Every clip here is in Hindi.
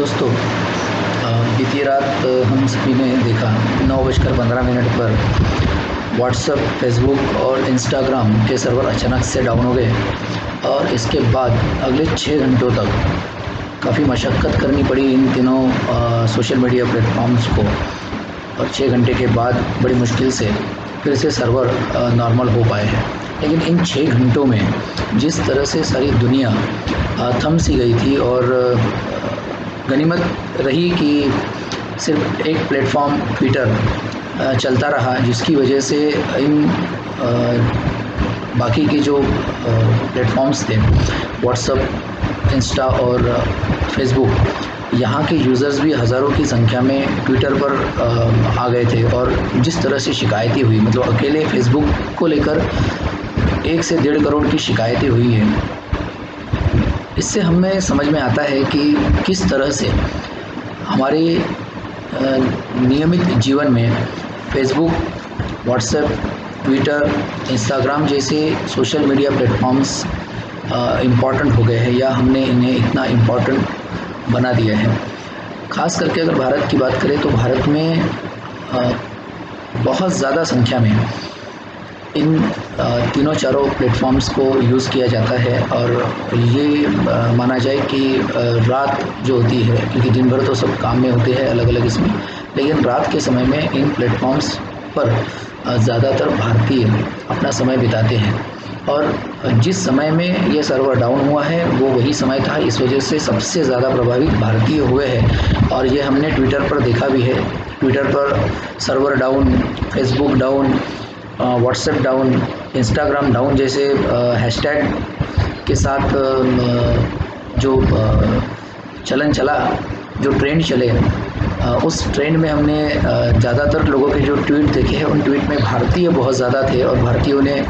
दोस्तों, बीती रात हम सभी ने देखा 9:15 पर व्हाट्सएप, फेसबुक और इंस्टाग्राम के सर्वर अचानक से डाउन हो गए और इसके बाद अगले 6 घंटों तक काफ़ी मशक्क़त करनी पड़ी इन तीनों सोशल मीडिया प्लेटफॉर्म्स को। और 6 घंटे के बाद बड़ी मुश्किल से फिर से सर्वर नॉर्मल हो पाए हैं। लेकिन इन 6 घंटों में जिस तरह से सारी दुनिया थम सी गई थी और गनीमत रही कि सिर्फ एक प्लेटफॉर्म ट्विटर चलता रहा, जिसकी वजह से इन बाकी के जो प्लेटफॉर्म्स थे व्हाट्सएप, इंस्टा और फेसबुक, यहाँ के यूज़र्स भी हज़ारों की संख्या में ट्विटर पर आ गए थे। और जिस तरह से शिकायतें हुई, मतलब अकेले फेसबुक को लेकर 1 से 1.5 करोड़ की शिकायतें हुई हैं। इससे हमें समझ में आता है कि किस तरह से हमारे नियमित जीवन में फेसबुक, व्हाट्सएप, ट्विटर, इंस्टाग्राम जैसे सोशल मीडिया प्लेटफॉर्म्स इम्पॉर्टेंट हो गए हैं, या हमने इन्हें इतना इम्पॉर्टेंट बना दिया है। ख़ास करके अगर भारत की बात करें तो भारत में बहुत ज़्यादा संख्या में इन तीनों चारों प्लेटफॉर्म्स को यूज़ किया जाता है। और ये माना जाए कि रात जो होती है, क्योंकि दिन भर तो सब काम में होते हैं अलग अलग इसमें, लेकिन रात के समय में इन प्लेटफॉर्म्स पर ज़्यादातर भारतीय अपना समय बिताते हैं। और जिस समय में ये सर्वर डाउन हुआ है वो वही समय था, इस वजह से सबसे ज़्यादा प्रभावित भारतीय हुए हैं। और ये हमने ट्विटर पर देखा भी है। ट्विटर पर server down, Facebook down, WhatsApp down, Instagram down जैसे हैशटैग के साथ जो चलन चला, जो ट्रेंड चले, उस ट्रेंड में हमने ज़्यादातर लोगों के जो ट्वीट देखे हैं उन ट्वीट में भारतीय बहुत ज़्यादा थे। और भारतीयों ने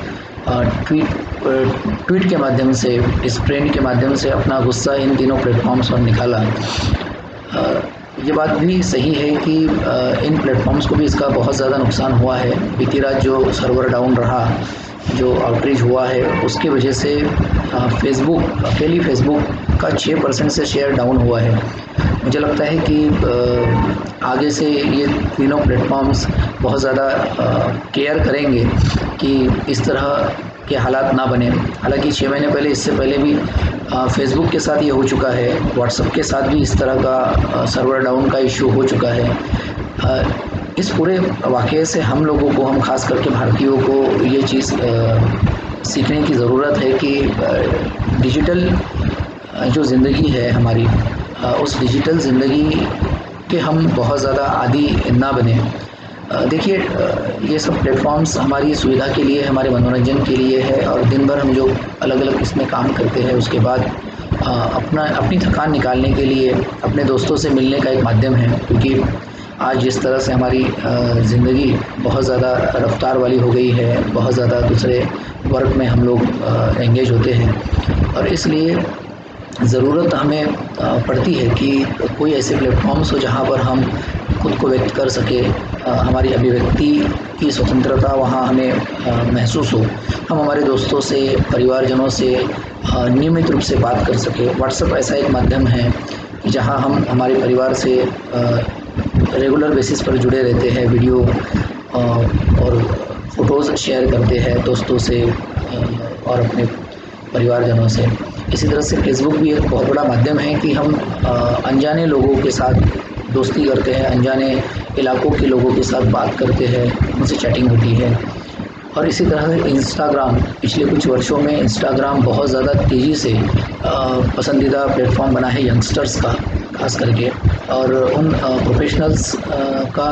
ट्वीट के माध्यम से, इस ट्रेंड के माध्यम से अपना गुस्सा इन तीनों प्लेटफॉर्म्स पर निकाला। ये बात भी सही है कि इन प्लेटफॉर्म्स को भी इसका बहुत ज़्यादा नुकसान हुआ है। बीती रात जो सर्वर डाउन रहा, जो आउटरीच हुआ है, उसकी वजह से फेसबुक, अकेली फेसबुक का 6% से शेयर डाउन हुआ है। मुझे लगता है कि आगे से ये तीनों प्लेटफॉर्म्स बहुत ज़्यादा केयर करेंगे कि इस तरह के हालात ना बने। हालांकि 6 महीने पहले, इससे पहले भी फेसबुक के साथ ये हो चुका है, व्हाट्सएप के साथ भी इस तरह का सर्वर डाउन का इशू हो चुका है। इस पूरे वाक़ये से हम लोगों को, हम खास करके भारतीयों को ये चीज़ सीखने की ज़रूरत है कि डिजिटल जो ज़िंदगी है हमारी, उस डिजिटल ज़िंदगी के हम बहुत ज़्यादा आदी ना बने। देखिए, ये सब प्लेटफॉर्म्स हमारी सुविधा के लिए, हमारे मनोरंजन के लिए है। और दिन भर हम जो अलग अलग इसमें काम करते हैं, उसके बाद अपनी थकान निकालने के लिए अपने दोस्तों से मिलने का एक माध्यम है। क्योंकि आज जिस तरह से हमारी ज़िंदगी बहुत ज़्यादा रफ्तार वाली हो गई है, बहुत ज़्यादा दूसरे वर्क में हम लोग एंगेज होते हैं, और इसलिए ज़रूरत हमें पड़ती है कि कोई ऐसे प्लेटफॉर्म्स हो जहाँ पर हम खुद को व्यक्त कर सके, हमारी अभिव्यक्ति की स्वतंत्रता वहाँ हमें महसूस हो, हम हमारे दोस्तों से, परिवारजनों से नियमित रूप से बात कर सके। व्हाट्सएप ऐसा एक माध्यम है जहाँ हम हमारे परिवार से रेगुलर बेसिस पर जुड़े रहते हैं, वीडियो और फ़ोटोज़ शेयर करते हैं दोस्तों से और अपने परिवारजनों से। इसी तरह से फेसबुक भी एक बहुत बड़ा माध्यम है कि हम अनजाने लोगों के साथ दोस्ती करते हैं, अनजाने इलाकों के लोगों के साथ बात करते हैं, उनसे चैटिंग होती है। और इसी तरह से इंस्टाग्राम, पिछले कुछ वर्षों में इंस्टाग्राम बहुत ज़्यादा तेज़ी से पसंदीदा प्लेटफॉर्म बना है यंगस्टर्स का, खास करके। और उन प्रोफेशनल्स का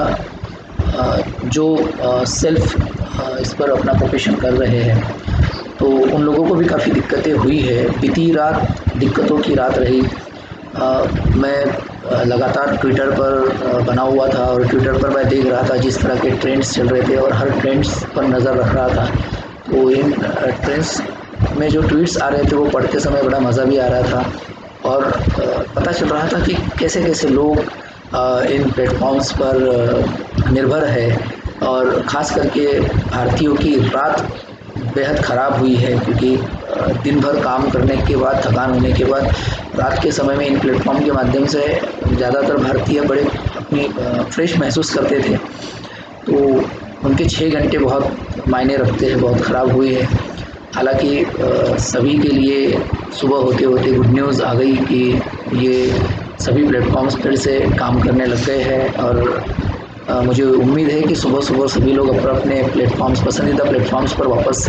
जो सेल्फ इस पर अपना प्रोफेशन कर रहे हैं, तो उन लोगों को भी काफ़ी दिक्कतें हुई है। बीती रात दिक्कतों की रात रही। मैं लगातार ट्विटर पर बना हुआ था और ट्विटर पर मैं देख रहा था जिस तरह के ट्रेंड्स चल रहे थे और हर ट्रेंड्स पर नज़र रख रहा था। तो इन ट्रेंड्स में जो ट्वीट्स आ रहे थे वो पढ़ते समय बड़ा मज़ा भी आ रहा था। और पता चल रहा था कि कैसे कैसे लोग इन प्लेटफॉर्म्स पर निर्भर है। और ख़ास करके भारतीयों की रात बेहद ख़राब हुई है, क्योंकि दिन भर काम करने के बाद, थकान होने के बाद रात के समय में इन प्लेटफॉर्म के माध्यम से ज़्यादातर भारतीय बड़े अपनी फ्रेश महसूस करते थे। तो उनके 6 घंटे बहुत मायने रखते हैं, बहुत ख़राब हुए हैं। हालांकि सभी के लिए सुबह होते होते गुड न्यूज़ आ गई कि ये सभी प्लेटफॉर्म्स फिर से काम करने लग गए हैं और मुझे उम्मीद है कि सुबह सुबह सभी लोग अपने प्लेटफॉर्म्स, पसंदीदा प्लेटफॉर्म्स पर वापस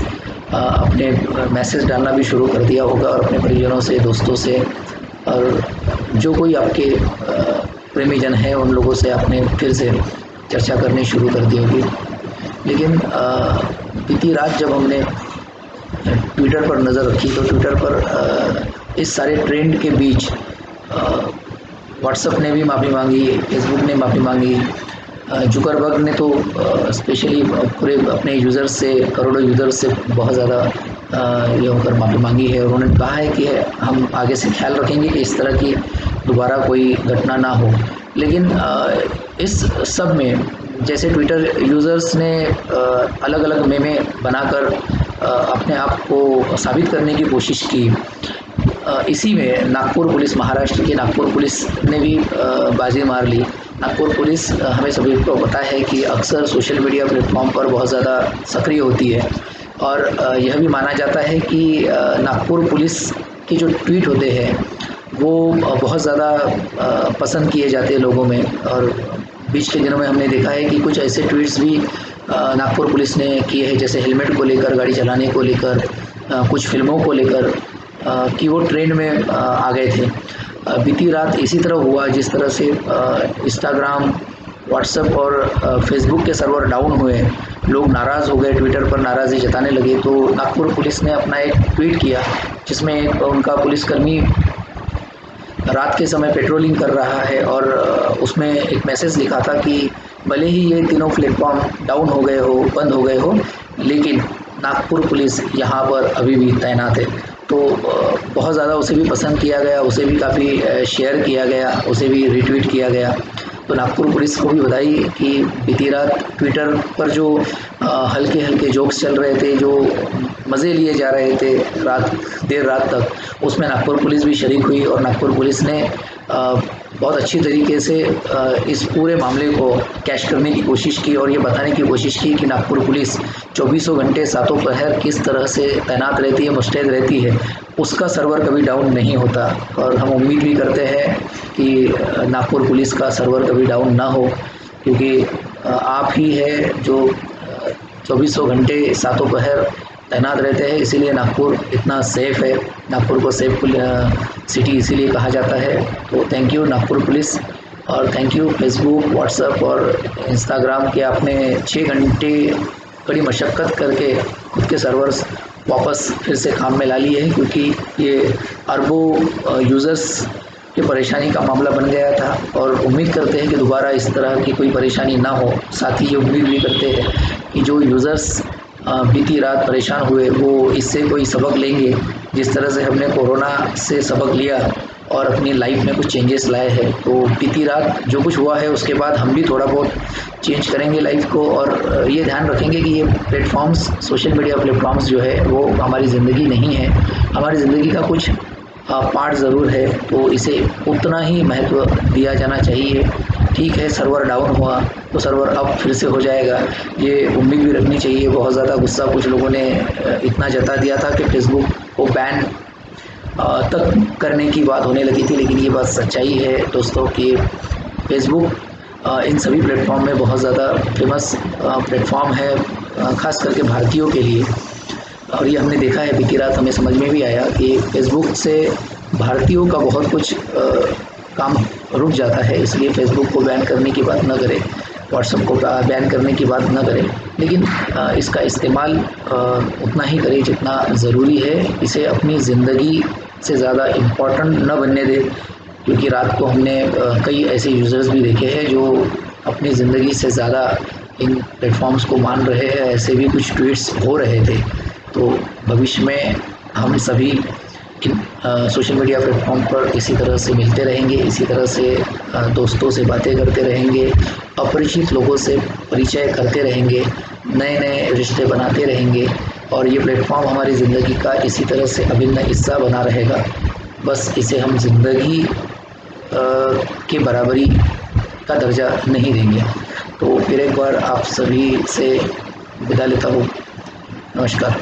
अपने मैसेज डालना भी शुरू कर दिया होगा और अपने परिजनों से, दोस्तों से, और जो कोई आपके प्रेमीजन हैं उन लोगों से आपने फिर से चर्चा करनी शुरू कर दी होगी। लेकिन बीती रात जब हमने ट्विटर पर नज़र रखी तो ट्विटर पर इस सारे ट्रेंड के बीच व्हाट्सएप ने भी माफ़ी मांगी, फेसबुक ने माफ़ी मांगी, जुकरबर्ग ने तो स्पेशली पूरे अपने यूज़र्स से, करोड़ों यूज़र्स से बहुत ज़्यादा ये होकर माफ़ी मांगी है और उन्होंने कहा है कि हम आगे से ख्याल रखेंगे कि इस तरह की दोबारा कोई घटना ना हो। लेकिन इस सब में जैसे ट्विटर यूज़र्स ने अलग अलग मेमे बनाकर अपने आप को साबित करने की कोशिश की, इसी में नागपुर पुलिस, महाराष्ट्र की नागपुर पुलिस ने भी बाजी मार ली। नागपुर पुलिस हमें सभी को पता है कि अक्सर सोशल मीडिया प्लेटफॉर्म पर बहुत ज़्यादा सक्रिय होती है और यह भी माना जाता है कि नागपुर पुलिस के जो ट्वीट होते हैं वो बहुत ज़्यादा पसंद किए जाते हैं लोगों में। और बीच के दिनों में हमने देखा है कि कुछ ऐसे ट्वीट्स भी नागपुर पुलिस ने किए हैं, जैसे हेलमेट को लेकर, गाड़ी चलाने को लेकर, कुछ फिल्मों को लेकर, कि वो ट्रेंड में आ गए थे। बीती रात इसी तरह हुआ जिस तरह से इंस्टाग्राम, व्हाट्सएप और फेसबुक के सर्वर डाउन हुए, लोग नाराज़ हो गए, ट्विटर पर नाराज़गी जताने लगे, तो नागपुर पुलिस ने अपना एक ट्वीट किया जिसमें एक उनका पुलिसकर्मी रात के समय पेट्रोलिंग कर रहा है और उसमें एक मैसेज लिखा था कि भले ही ये तीनों प्लेटफॉर्म डाउन हो गए हो, बंद हो गए हो, लेकिन नागपुर पुलिस यहाँ पर अभी भी तैनात है। तो बहुत ज़्यादा उसे भी पसंद किया गया, उसे भी काफ़ी शेयर किया गया, उसे भी रिट्वीट किया गया। तो नागपुर पुलिस को भी बधाई कि बीती रात ट्विटर पर जो हल्के हल्के जोक्स चल रहे थे, जो मज़े लिए जा रहे थे देर रात तक, उसमें नागपुर पुलिस भी शरीक हुई और नागपुर पुलिस ने बहुत अच्छी तरीके से इस पूरे मामले को कैश करने की कोशिश की और ये बताने की कोशिश की कि नागपुर पुलिस 24 घंटे सातों पहर किस तरह से तैनात रहती है, मुस्तैद रहती है, उसका सर्वर कभी डाउन नहीं होता। और हम उम्मीद भी करते हैं कि नागपुर पुलिस का सर्वर कभी डाउन ना हो, क्योंकि आप ही है जो 24 घंटे सातों पहर तैनात रहते हैं, इसीलिए नागपुर इतना सेफ़ है। नागपुर को सेफ सिटी इसीलिए कहा जाता है। तो थैंक यू नागपुर पुलिस और थैंक यू फेसबुक, व्हाट्सएप और इंस्टाग्राम के आपने 6 घंटे बड़ी मशक्क़त करके खुद के सर्वर्स वापस फिर से काम में ला लिए हैं, क्योंकि ये अरबों यूज़र्स की परेशानी का मामला बन गया था और उम्मीद करते हैं कि दोबारा इस तरह की कोई परेशानी ना हो। साथ ही ये उम्मीद भी करते हैं कि जो यूज़र्स बीती रात परेशान हुए वो इससे कोई सबक लेंगे, जिस तरह से हमने कोरोना से सबक लिया और अपनी लाइफ में कुछ चेंजेस लाए हैं। तो बीती रात जो कुछ हुआ है उसके बाद हम भी थोड़ा बहुत चेंज करेंगे लाइफ को और ये ध्यान रखेंगे कि ये प्लेटफॉर्म्स, सोशल मीडिया प्लेटफॉर्म्स जो है वो हमारी ज़िंदगी नहीं है, हमारी ज़िंदगी का कुछ पार्ट ज़रूर है, तो इसे उतना ही महत्व दिया जाना चाहिए। ठीक है, सर्वर डाउन हुआ तो सर्वर अब फिर से हो जाएगा, ये उम्मीद भी रखनी चाहिए। बहुत ज़्यादा गुस्सा कुछ लोगों ने इतना जता दिया था कि फेसबुक को बैन तक करने की बात होने लगी थी, लेकिन ये बात सच्चाई है दोस्तों कि फेसबुक इन सभी प्लेटफॉर्म में बहुत ज़्यादा फेमस प्लेटफॉर्म है, ख़ास करके भारतीयों के लिए। और ये हमने देखा है, बीती रात हमें समझ में भी आया कि फेसबुक से भारतीयों का बहुत कुछ काम रुक जाता है, इसलिए फेसबुक को बैन करने की बात न करें, व्हाट्सएप को बैन करने की बात न करें, लेकिन इसका इस्तेमाल उतना ही करें जितना ज़रूरी है। इसे अपनी ज़िंदगी से ज़्यादा इम्पोर्टेंट न बनने दें, क्योंकि रात को हमने कई ऐसे यूज़र्स भी देखे हैं जो अपनी ज़िंदगी से ज़्यादा इन प्लेटफॉर्म्स को मान रहे हैं। ऐसे भी कुछ ट्वीट्स हो रहे थे। तो भविष्य में हम सभी इन सोशल मीडिया प्लेटफॉर्म पर इसी तरह से मिलते रहेंगे, इसी तरह से दोस्तों से बातें करते रहेंगे, अपरिचित लोगों से परिचय करते रहेंगे, नए नए रिश्ते बनाते रहेंगे। और ये प्लेटफॉर्म हमारी ज़िंदगी का इसी तरह से अभिन्न हिस्सा बना रहेगा। बस इसे हम ज़िंदगी के बराबरी का दर्जा नहीं देंगे। तो फिर एक बार आप सभी से विदा लेता हूँ। नमस्कार।